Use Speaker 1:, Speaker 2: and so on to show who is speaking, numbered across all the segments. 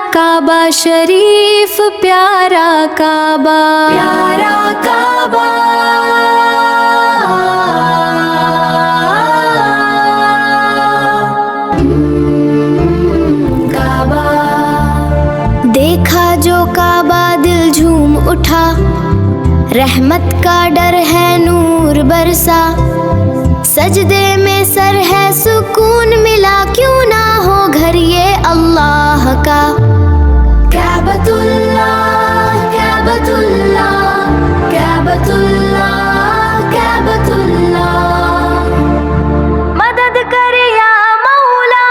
Speaker 1: काबा शरीफ प्यारा काबा, प्यारा काबा। काबा देखा जो काबा दिल झूम उठा, रहमत का डर है नूर बरसा, सजदे में सर है सुकून मिला, क्यों ना हो घर ये अल्लाह का। काबतुल्लाह काबतुल्लाह काबतुल्लाह काबतुल्लाह, मदद कर या मौला।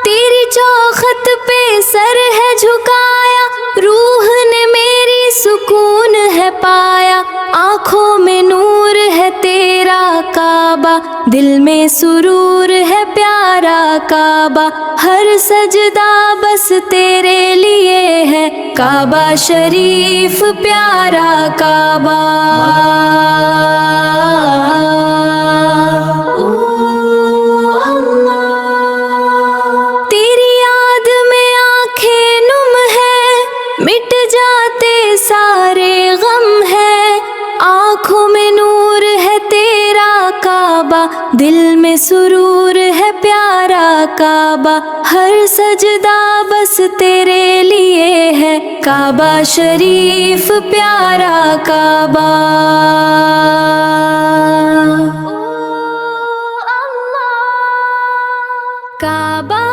Speaker 1: तेरी चौखट पे सर है झुकाया, रूह ने मेरी सुकून है पाया, आँखों में नूर है तेरा काबा, दिल में सुरूर है प्यारा काबा, हर सजदा बस तेरे लिए है, काबा शरीफ प्यारा काबा। तेरी याद में आंखें नुम है, मिट जाते सारे गम है, आँखों में नूर है तेरा काबा, दिल में सुरूर है प्यारा काबा, हर सजदा बस तेरे लिए है, काबा शरीफ प्यारा काबा। काबा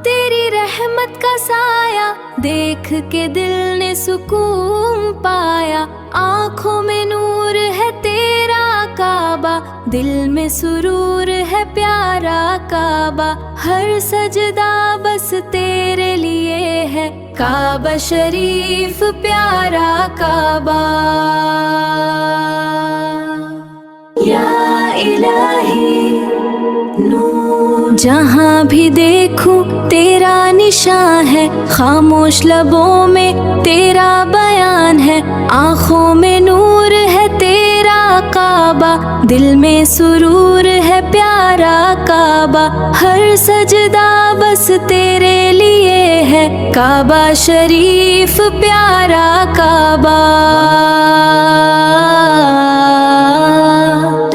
Speaker 1: तेरी रहमत का साया, देख के दिल ने सुकून पाया, आँखों में नूर है तेरा काबा, दिल में सुरूर है प्यारा काबा, हर सजदा बस तेरे लिए है, काबा शरीफ प्यारा काबा। या इलाही नूर, जहाँ भी देखूं तेरा निशान है, खामोश लबों में तेरा बयान है, आँखों में नूर है तेरा काबा, दिल में सुरूर है प्यारा काबा, हर सजदा बस तेरे लिए है, काबा शरीफ प्यारा काबा।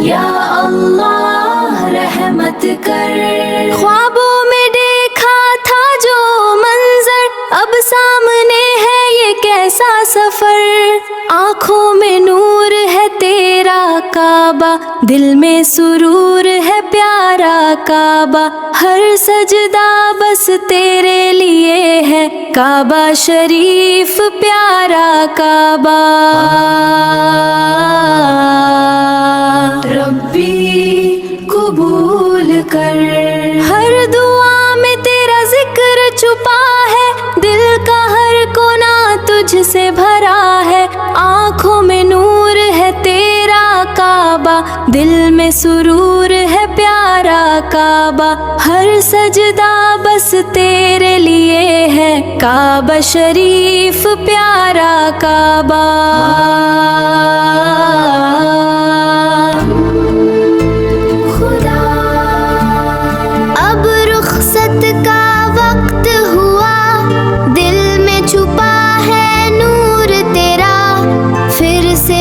Speaker 1: या अल्लाह रहमत कर। ख्वाबों में देखा था जो मंजर, अब सामने है ये कैसा सफर, आँखों में नूर है तेरा काबा, दिल में सुरूर है प्यारा काबा, हर सजदा बस तेरे लिए है, काबा शरीफ प्यारा काबा। रब्बी कबूल कर, हर दुआ में तेरा जिक्र छुपा है, दिल का हर कोना तुझसे भरा है, आँखों में नूर है तेरा काबा, दिल में सुरूर है प्यारा काबा, हर सजदा बस तेरे लिए है, काबा शरीफ प्यारा काबा।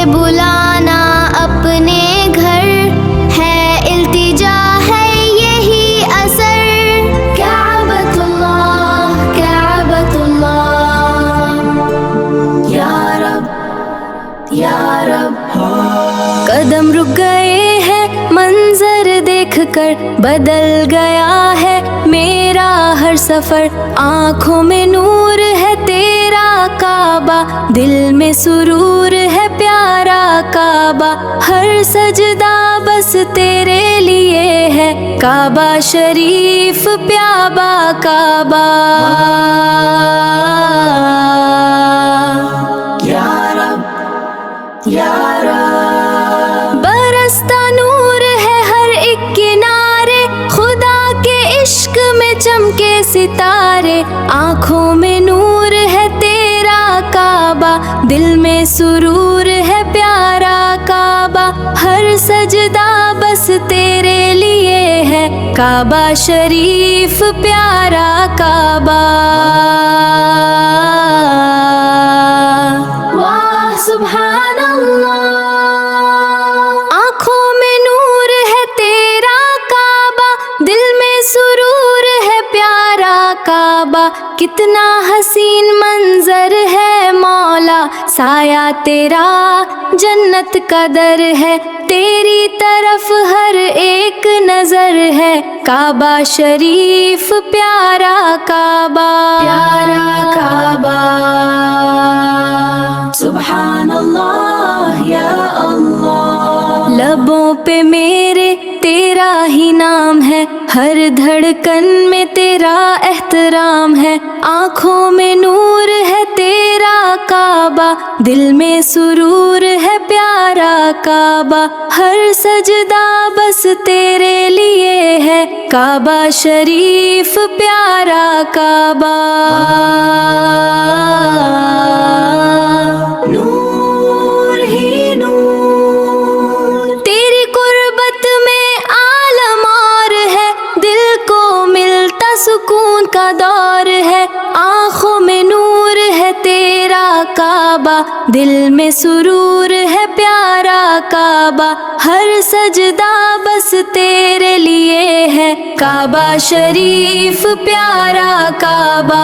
Speaker 1: बुलाना अपने घर है, इल्तिजा है यही असर, काबतुल्लाह काबतुल्लाह, या रब या रब। कदम रुक गए हैं मंजर देख कर, बदल गया है मेरा हर सफर, आँखों में नूर है तेरा काबा, दिल में सुरूर है प्यारा काबा, हर सजदा बस तेरे लिए है, काबा शरीफ प्यारा काबा। या रब या रब, बरसता नूर है हर एक किनारे, खुदा के इश्क में चमके सितारे, आँखों में नूर है तेरा काबा, दिल में सुरूर है प्यारा काबा, हर सजदा बस तेरे लिए है, काबा शरीफ प्यारा काबा। वाह सुभान अल्लाह। आँखों में नूर है तेरा काबा, दिल में सुरूर है प्यारा काबा। कितना हसीन मंजर है मौला, साया तेरा जन्नत का दर है। तेरी तरफ हर एक नजर है, काबा शरीफ प्यारा काबा। प्यारा काबा। सुभान अल्लाह या अल्लाह। लबों पे मेरे तेरा ही नाम है, हर धड़कन में तेरा एहतराम है। आँखों में नूर है तेरा काबा, दिल में सुरूर है प्यारा काबा। हर सजदा बस तेरे लिए है, काबा शरीफ प्यारा काबा। नूर ही नूर, तेरी कुर्बत में आलम और है, दिल को मिलता सुकून का दौर है। आँखों में नूर है तेरा काबा, दिल में सुरूर है प्यारा काबा। हर सजदा बस तेरे लिए है, काबा शरीफ प्यारा काबा।